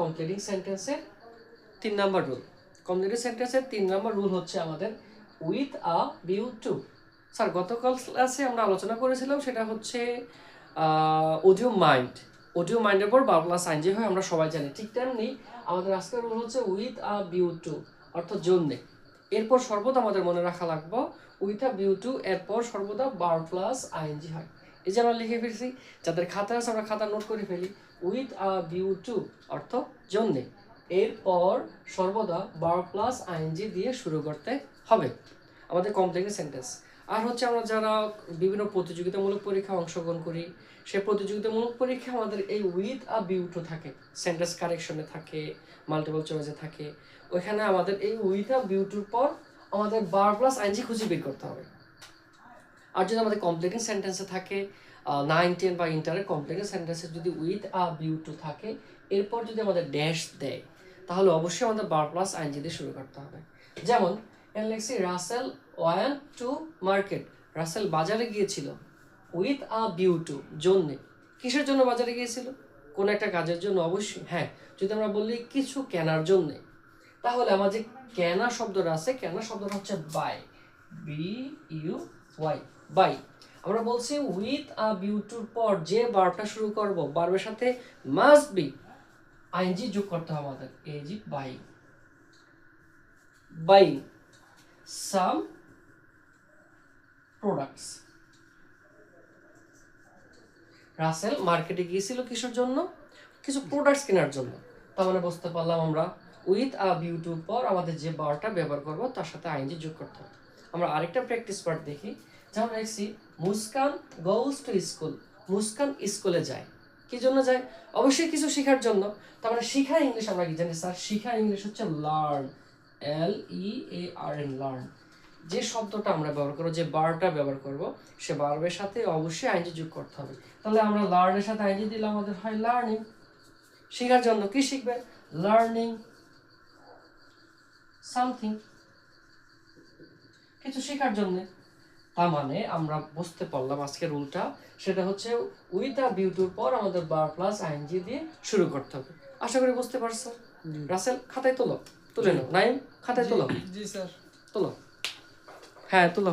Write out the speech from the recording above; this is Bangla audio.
কমপ্লিটিং সেন্টেন্সের 3 নাম্বার রুল। কমপ্লিটিং সেন্টেন্সের 3 নাম্বার রুল হচ্ছে আমাদের with a view to. Sir গতকাল ক্লাসে আমরা আলোচনা করেছিলাম সেটা হচ্ছে অডিও মাইন্ড। অডিও মাইন্ডের পর ভার্ব প্লাস আইএনজি হয় আমরা সবাই জানি। ঠিক তেমনি আমাদের আজকের রুল হচ্ছে উইথ আ ভিউ টু অর্থাৎ জন্যে। এরপর সর্বদা আমাদের মনে রাখা লাগবে উইথ আ ভিউ টু এরপর সর্বদা ভার্ব প্লাস আইএনজি হয়। এই যে আমরা লিখে ফেলছি, যাদের খাতা আছে আমরা খাতা নোট করে ফেলি। উইথ আ ভিউ টু অর্থ জন্যে, এরপর সর্বদা ভার্ব প্লাস আইএনজি দিয়ে শুরু করতে হবে আমাদের কমপ্লেক্স সেন্টেন্স। আর হচ্ছে আমরা যারা বিভিন্ন প্রতিযোগিতামূলক পরীক্ষায় অংশগ্রহণ করি, সেই প্রতিযোগিতামূলক পরীক্ষা আমাদের এই উইথ আ ভিউ টু থাকে, সেন্টেন্স কারেকশনে থাকে, মাল্টিপল চয়েসে থাকে। ওইখানে আমাদের এই উইথ আ ভিউ টুর পর আমাদের ভার্ব প্লাস আইএনজি খুঁজে বের করতে হবে। আর যদি আমাদের কমপ্লিটিং সেন্টেন্সে থাকে 9, 10 বা ইন্টারের কমপ্লিটিং সেন্টেন্সে যদি উইথ আ ভিউ টু থাকে, এরপর যদি আমাদের ড্যাশ দেয় তাহলে অবশ্যই আমাদের ভার্ব প্লাস আইএনজি দিয়ে শুরু করতে হবে। যেমন এখানে লিখছি Russell want to market. Russell বাজারে গিয়েছিল উইথ আ ভিউ টু জন্যে। কিসের জন্য বাজারে গিয়েছিল? কোন একটা কাজের জন্য অবশ্যই। হ্যাঁ, যদি আমরা বলি কিছু কেনার জন্যে, তাহলে আমার যে কেনা শব্দটা আছে, কেনা শব্দটা হচ্ছে বাই, BUY, বাই। আমরা বলছি উইথ আ ভিউ টুর পর যে ভার্বটা শুরু করব, ভার্বের সাথে মাস্ট বি আইএনজি যোগ করতে হবে আমাদের। EG buy, buying some products. Russell মার্কেটে গিয়েছিল কিসের জন্য? কিছু প্রোডাক্টস কেনার জন্য। তার মানে বুঝতে পারলাম আমরা উইথ আ ভিউ টুর পর আমাদের যে ভার্বটা ব্যবহার করব তার সাথে আইএনজি যোগ করতে হবে। আমরা আরেকটা প্র্যাকটিস পার্ট দেখি। যেমন দেখছি Muskan goes to school. Muskan স্কুলে যায়। কি জন্য যায়? অবশ্যই কিছু শেখার জন্য। তার মানে শিখা ইংলিশ আমরা কি জানি স্যার? শিখা ইংলিশ হচ্ছে লার্ন, LEARN, লার্ন। যে শব্দটা আমরা ব্যবহার করবো, যে ভার্বটা ব্যবহার করব, সে ভার্বের সাথে অবশ্যই আইএনজি যোগ করতে হবে। তাহলে আমরা লার্নের সাথে আইএনজি দিলে আমাদের হয় লার্নিং। শেখার জন্য কি শিখবে? লার্নিং সামথিং, কিছু শেখার জন্য। তার মানে আমরা বুঝতে পারলাম আজকের রুলটা, সেটা হচ্ছে উইথ আ ভিউ টুর পর আমাদের ভার্ব প্লাস আইএনজি দিয়ে শুরু করতে হবে। আশা করি বুঝতে পারছো। রাসেল খাতায় তোলো, তুলে নাও। নাইম খাতায় তোলো। জি স্যার। তোলো, হ্যাঁ তোলো।